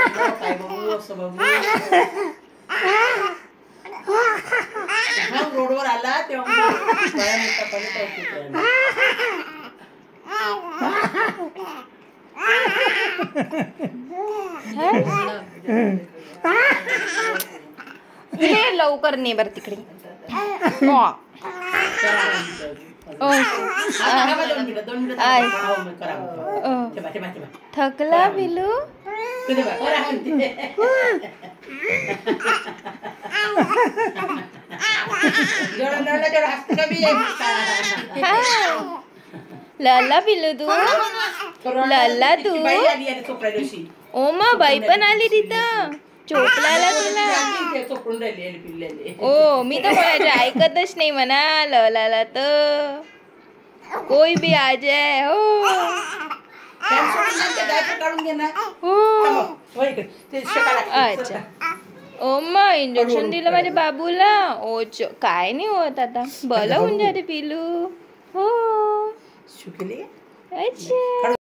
काय बघू असं बघू. हा रोडवर आला तेव्हा हे लवकर ने बर तिकडे. थकला बिलू. लाला बिलू तू. लाला तू. ओमा बाई पण आली तिथं चोपलाला तुला. ओ मी तर कोणाच्या ऐकतच नाही म्हणा. लाला तर कोई भी आ जाए. हो अच्छा. ओमा इंजेक्शन दिलं माझ्या बाबूला. ओ काय नाही होत आता. बरं होऊन जाते पिलू. हो अच्छा.